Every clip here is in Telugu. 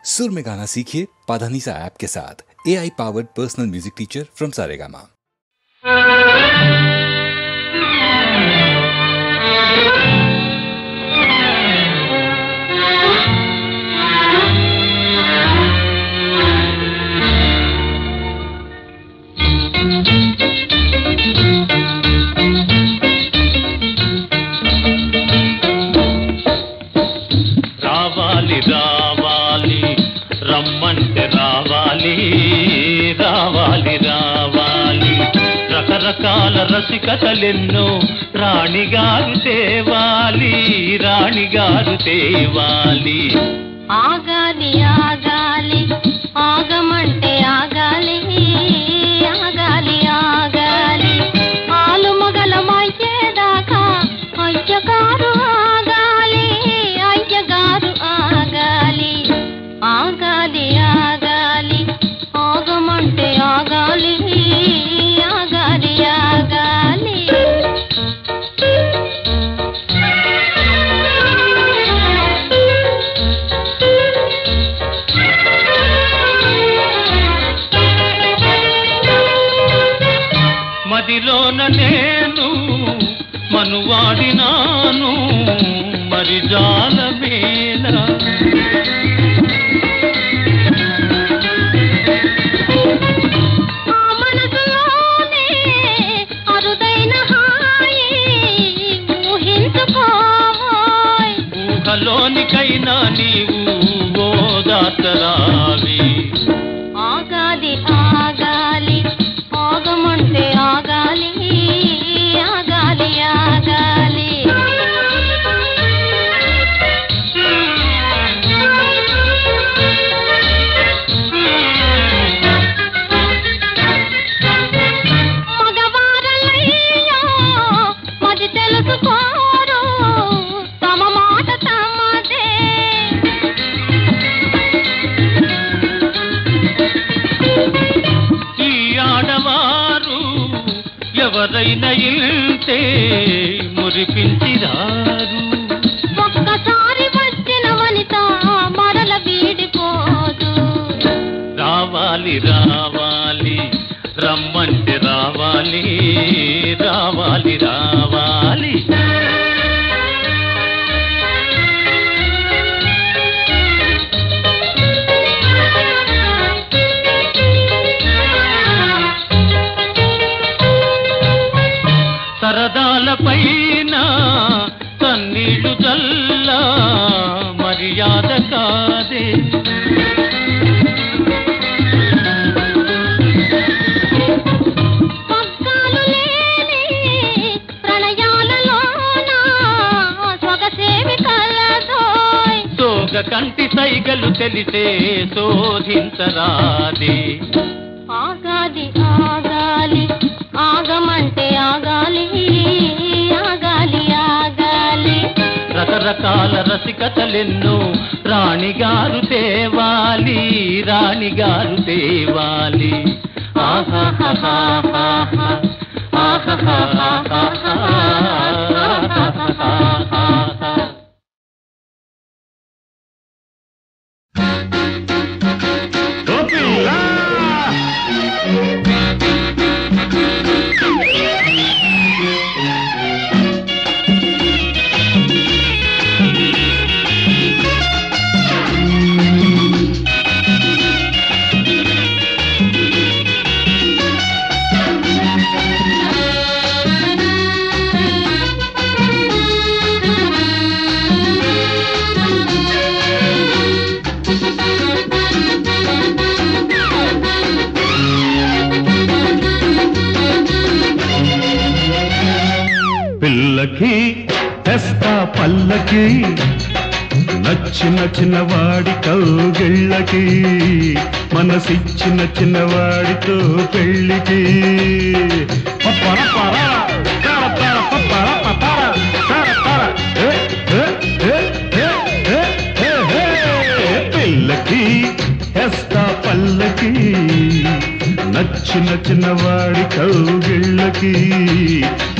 सुर में गाना सीखिए पाधानीसा ऐप के साथ। AI powered personal music teacher from Saregama. రావాలి రావాలి రమ్మంటే రావాలి రావాలి రావాలి రకరకాల రసికతలెన్నో రాణిగారు తేవాలి రాణిగారు తేవాలి. ఆగాలి ఆగాలి ఆగమంటే ఆగాలి ఆగాలి ఆగాలి ఆలు మగలమయ్యేదాకా అయ్యగారు ఆగాలి అయ్యగారు ఆగాలి ఆగాలి ఆగాలి ఆగమంటే ఆగాలి ఆగాలి ఆగాలి. మదిలోన నేను మనువాడినాను మరి జాలమేనా ఊహలోనికైనా నీవు ఓదాతరావి. ఆగాలి ఆగాలి ఆగమంటే ఆగాలి ఆగాలి ఆగాలి. మగవారలయ్యా మది తెలుసుకోరు తమ మాట తమదే. ఈ ఆడవారు ఎవరైనా ఇంతే మురిపించిరారు. ఒక్కసారి వచ్చిన వనిత మరల వీడిపోదు. రావాలి రావాలి రమ్మంటే రావాలి రావాలి రావాలి. సరదాల పైన కన్నీళ్లు జల్ల మర్యాద కాదే. పగ్గాలు లేని ప్రణయాలలోన సొగసేమి కలదోయ్. సోగ కంటి సైగలు తెలిసే శోధించరాదే. ఆగాలి ఆగాలి ఆగమంటే ఆగాలి ఆగాలి ఆగాలి. రకరకాల రసికతలెన్నో రాణిగారు తేవాలి రాణిగారు తేవాలి. ఆహాహాహాహా ఆహాహాహాహా. పిల్లకి తెస్తా పల్లకి నచ్చిన చిన్నవాడి కౌగిళ్ళకి మనసిచ్చిన చిన్నవాడితో పెళ్ళికి. పిల్లకి తెస్తా పల్లకి నచ్చిన చిన్నవాడి కౌగిళ్ళకి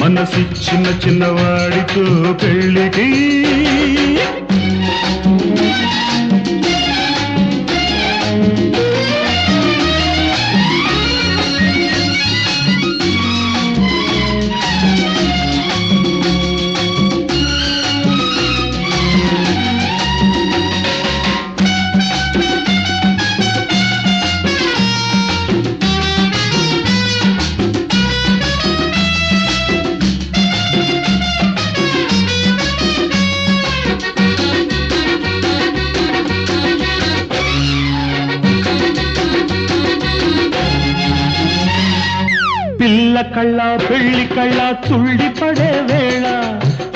మనసిచ్చిన చిన్నవాడితో పెళ్ళికి. కళ్ళ పెళ్లి కళ్ళ తుళ్ళి పడే వేళ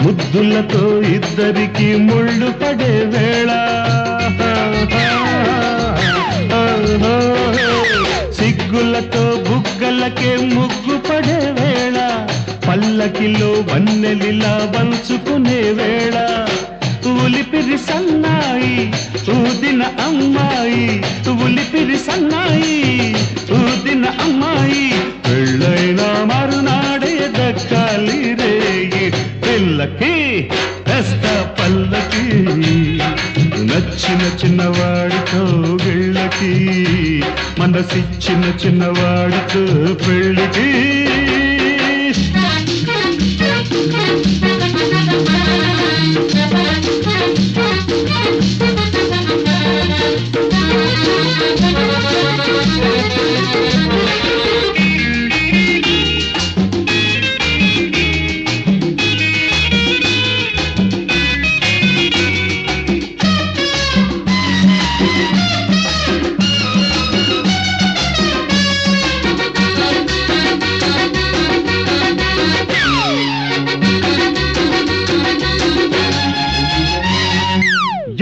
ముద్దులతో ఇద్దరికి ముళ్ళు పడే వేళ సిగ్గులతో బుగ్గలకే ముగ్గు పడే వేళ పల్లకిలో వన్నెలిలా వంచుకునే వేళ ఉలిపిరి సన్నాయి ఊదిన అమ్మాయి ఉలిపిరి సన్నాయి ఊదిన అమ్మాయి పెళ్ళైన మరునాడే దక్కాలి రేయి పిల్లకి తెస్తా పల్లకి నచ్చిన చిన్నవాడితో గిళ్ళకి మనసిచ్చిన చిన్నవాడితో పెళ్ళికి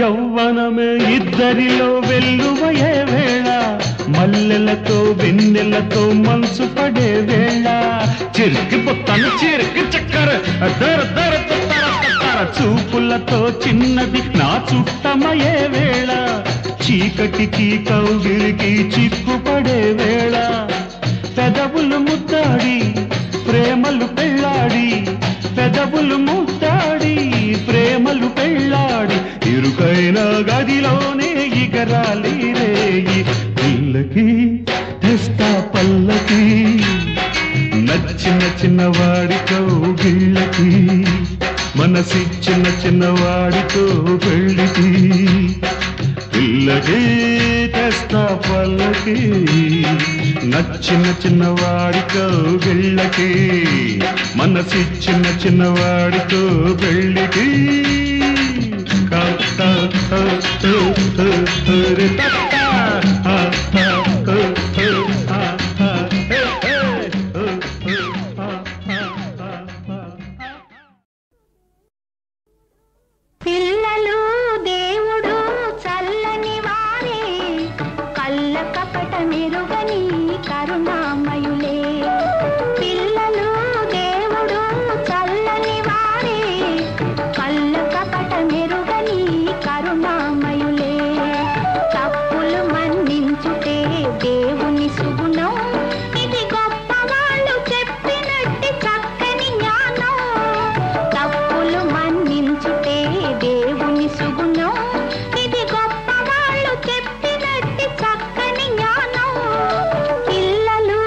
యౌవనమే ఇద్దరిలో వెల్లువయే వేళ మల్లెలతో వెన్నెలతో మనసు పడే వేళ చిరికి పొత్తను చిరికి చక్కర దర దర తర చూపులతో చిన్నది నా చుట్టమయే వేళ చీకటికి కౌగిలికి చిక్కుపడే వేళ పెదవులు ముద్దాడి ప్రేమలు పెళ్ళాడి పెదవులు ముద్దాడి ప్రేమలు పెళ్ళాడి ఇరుకైన గదిలోనే ఇగరాలి రేయి పిల్లకి తెస్తా పల్లకి నచ్చిన చిన్నవాడితో గిళ్ళకి మనసిచ్చిన చిన్నవాడితో పెళ్ళికి పిల్లకి తెస్తా పల్లకి నచ్చిన చిన్నవాడితో గిళ్ళకి మనసిచ్చిన చిన్నవాడితో పెళ్ళికి పిల్లలు దేవుడు చల్లని వారే కళ్ళ కపట మెరుగని కరుణామయులే పిల్లలు దేవుడు చల్లని వారే కళ్ళ కపట మెరుగని కరుణామయులే తప్పులు మన్నించుటే దేవుని సుగుణం ఇది గొప్ప వాళ్ళు చెప్పినట్టి చక్కని జ్ఞానం తప్పులు మన్నించుటే దేవుని సుగుణం ఇది గొప్ప వాళ్ళు చెప్పినట్టి చక్కని జ్ఞానం పిల్లలు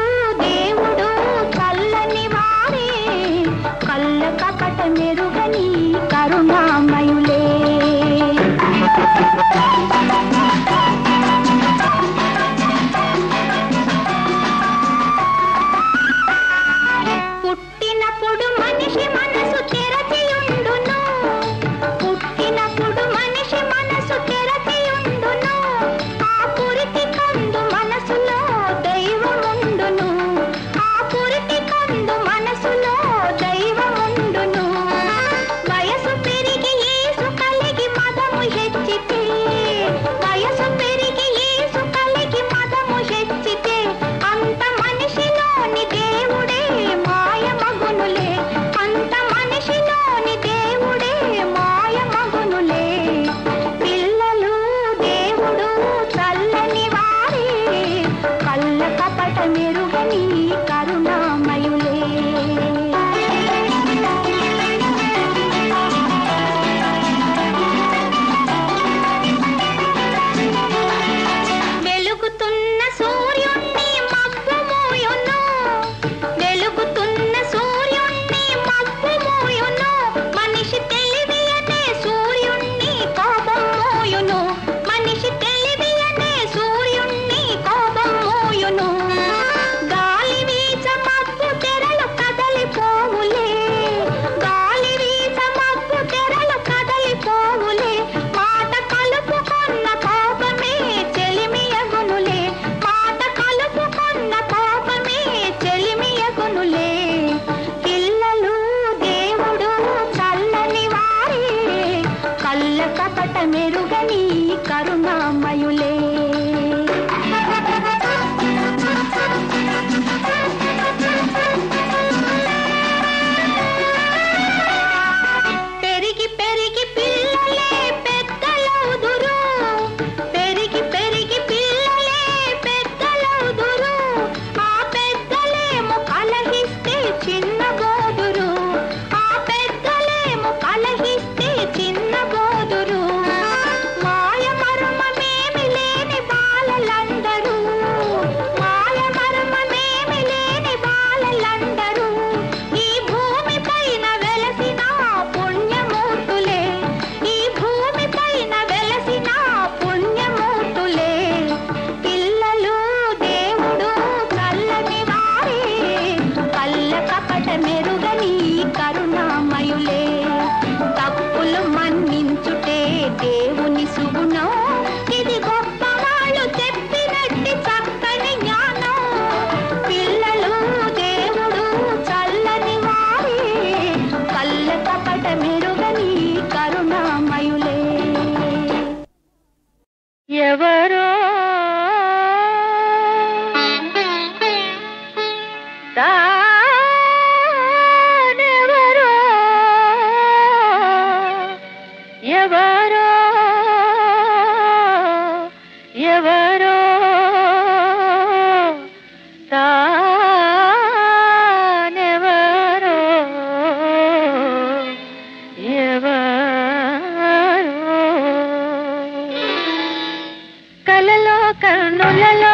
కలలో కన్నులలో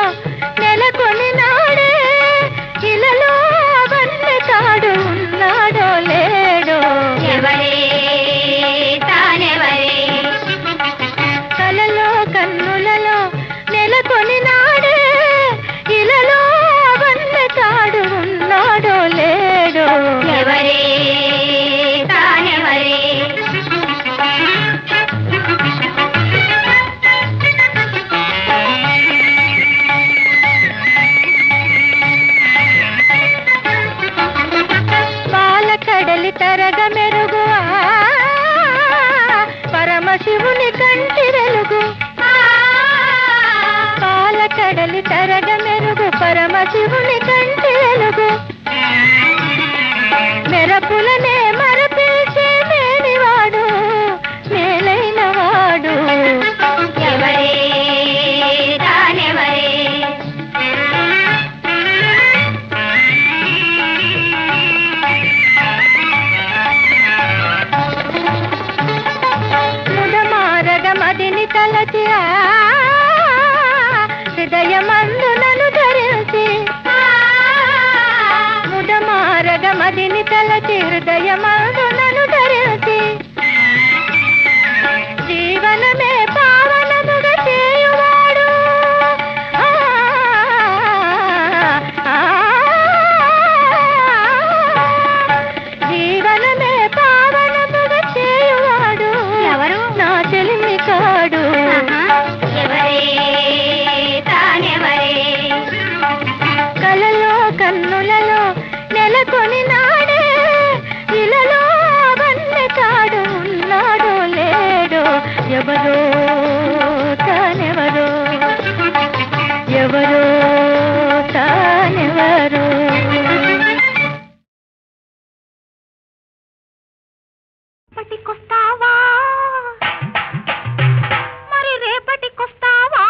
నెలకొని నాడే ఇలలో వన్నె తాడు ఉన్నాడో లేడో ఎవరే తానెవరే కలలో కన్నులలో నెలకొని నాడే ఇలలో వన్నె తాడు ఉన్నాడో లేడో ఎవరే తానెవరే పాలకడలి తరగ మెరుగు పరమశివుని కంటి వెలుగు పాలకడలి తరగ మెరుగు పరమశివుని కంటి వెలుగు మెరపులనే మరపిల్చే మేనివాడు మేలైన వాడు ఎవరే తానెవరే ముదమారగమదిని తలచి హృదయమందునను ధరించి ముదమారగమదిని తలచి హృదయమందునను ధరించి జీవనమే పావనముగా చేయువాడు జీవనమే పావనముగా చేయువాడు ఎవరు నా చెలిమి కాడు ఎవరే తానెవరే కలలో కన్నులలో నెలకొని నాడే ఇలలో వన్నె తాడు ఉన్నాడో లేడో ఎవరో తానెవరో ఎవరో తానెవరో రేపటికొస్తావా మరి రేపటికొస్తావా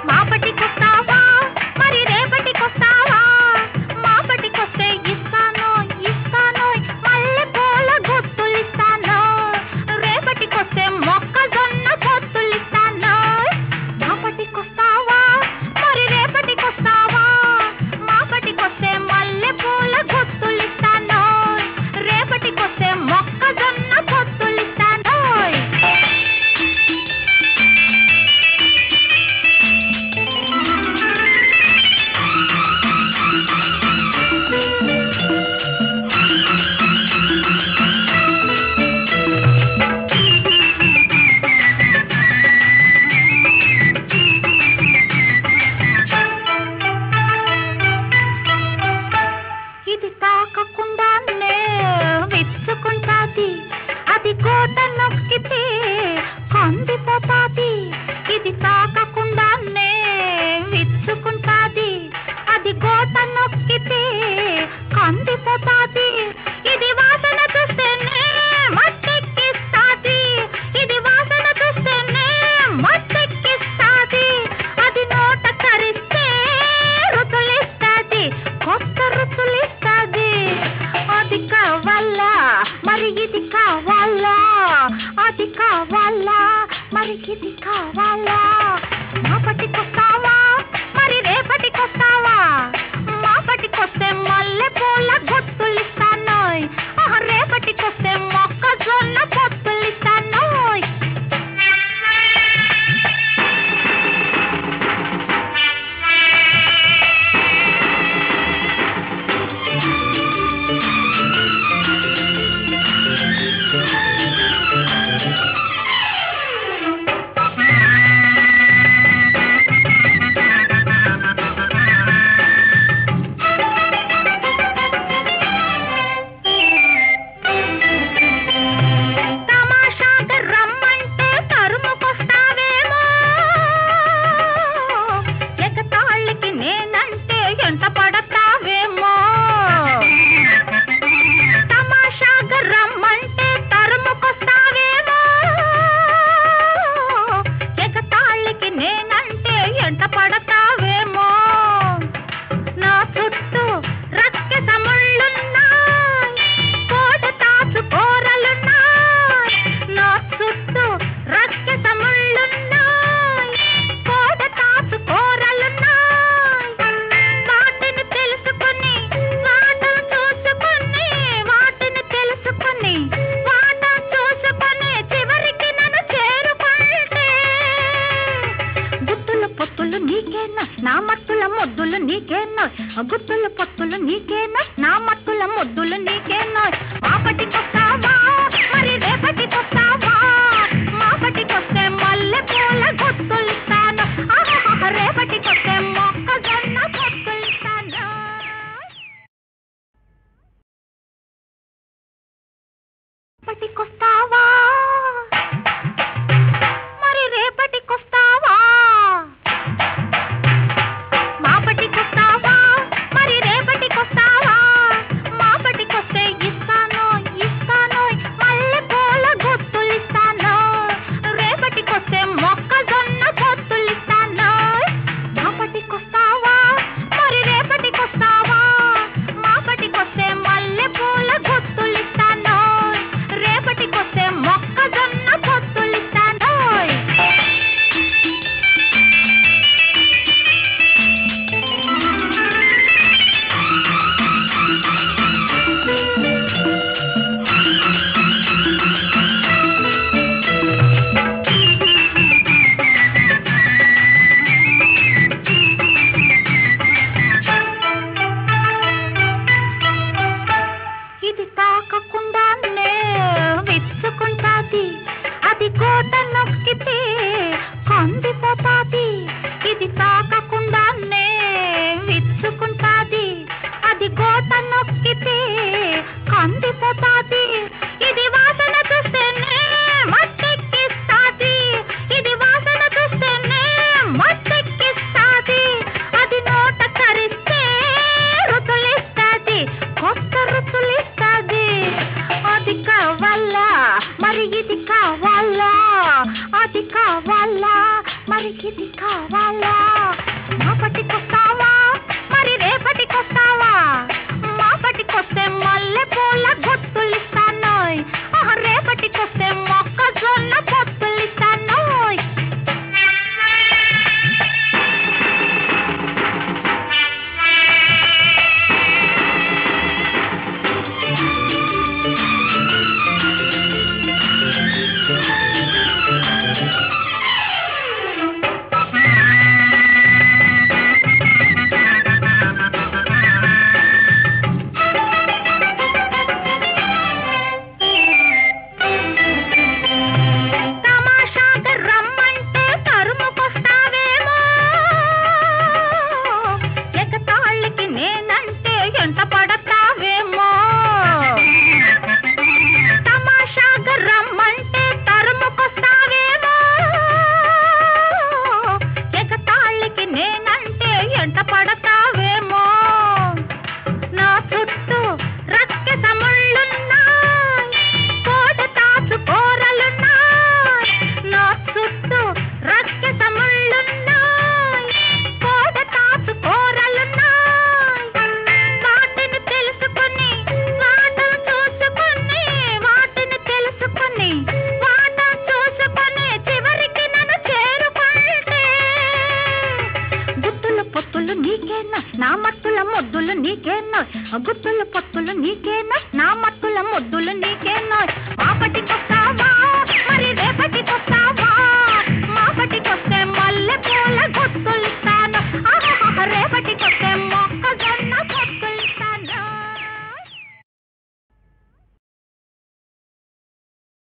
మాపటికొస్తావా మరి రేపటికొస్తావా మాపటికొస్తే ఇస్తాను ఇస్తాను మల్లె పూల గుత్తులిస్తాను రేపటికొస్తే మొక్కజొన్న పొత్తులిస్తాను మాపటికొస్తావా మరి రేపటికొస్తావా మాపటికొస్తే మల్లె పూల గుత్తులిస్తాను రేపటికొస్తే మొక్కజొన్న పొత్తులిస్తాను ఇది తాకకుండానే విచ్చుకుంటాది అది కోట నొక్కితే కందిపోతాది ఇది తాకకుండానే విచ్చుకుంటాది అది గోట నొక్కితే కందిపోతాది ఇది వాసన చూస్తేనే మట్టెక్కిస్తాది ఇది వాసన చూస్తేనే మట్టెక్కిస్తాది అది నోట కరిస్తే రుచులిస్తాది కొత్త రుచులిస్తాది అది కావాలా మరి ఇది కావాలా అది కావాలా మరి ఇది కావాలా మాపటికొస్తావా మరి రేపటికొస్తావా మాపటికొస్తే మల్లె పూల గుత్తులిస్తాను రేపటికొస్తే మొక్కజొన్న పొత్తులిస్తాను పొత్తులు నీకేనా నా మత్తుల ముద్దులు నీకేనా గుత్తులు పొత్తులు నీకేనా నా మత్తుల ముద్దులు నీకేనా మాపటికొస్తావా మరి రేపటికొస్తావా మాపటికొస్తే మల్లె పూల గుత్తులిస్తాను రేపటికొస్తే మొక్కజొన్న పొత్తులిస్తాను రేపటికొస్తావా మరి రేపటికొస్తావా మాపటికొస్తావా మరి రేపటికొస్తావా మాపటికొస్తే ఇస్తాను ఇస్తాను మల్లె పూల గుత్తులిస్తాను రేపటికొస్తే మొక్కజొన్న పొత్తులిస్తాను మాపటికొస్తావా మరి రేపటికొస్తావా మాపటికొస్తే మల్లె పూల గుత్తులిస్తాను రేపటికొస్తే మొక్కజొన్న పొత్తులిస్తాను ఇది తాకకుండానే విచ్చుకుంటాది అది కోట నొక్కితే కందిపోతాది ఇది తాకకుండానే విచ్చుకుంటాది అది కోట నొక్కితే కందిపోతాది ఇది వాసన చూస్తేనే మత్తెక్కిస్తాది ఇది వాసన చూస్తేనే మత్తెక్కిస్తాది అది నోట కరిస్తే రుతులిస్తాది కొత్త రుతులిస్తాది అది కావాలా మరి ఇది కావాలా అది కావాలా మరి ఇది కావాలా మాపటికొస్తావా మరి రేపటికొస్తావా మాపటికొస్తే మల్లె పూల గుత్తులిస్తాను రేపటికొస్తే మొక్కజొన్న పొత్తులిస్తాను తమాషాగా రమ్మంటే తరుముకొస్తావేమో ఎగతాళికి నేనంటే ఎంట పడతావేమో తమాషాగా రమ్మంటే తరుముకొస్తావేమో ఎగతాళికి నేనంటే ఎంట పడతావేమో నా చుట్టూ రక్కె సముళ్ళున్నాయి కోట తాసు కూరలున్నాయి నా చుట్టూ రక్కె సముళ్ళున్నాయి కోట తాసు కూరలున్నాయి వాటిని తెలుసుకుని వాటం చూసుకుని వాటిని తెలుసుకుని వాటం చూసుకుని చివరికి నన్ను చేరుకుంటే గుత్తులు పొత్తులు నీకేనా నా మత్తుల ముద్దులు నీకేనా గుత్తులు పొత్తులు నీకేనా నా మత్తుల ముద్దులు నీకేనా మాపటికొస్తావా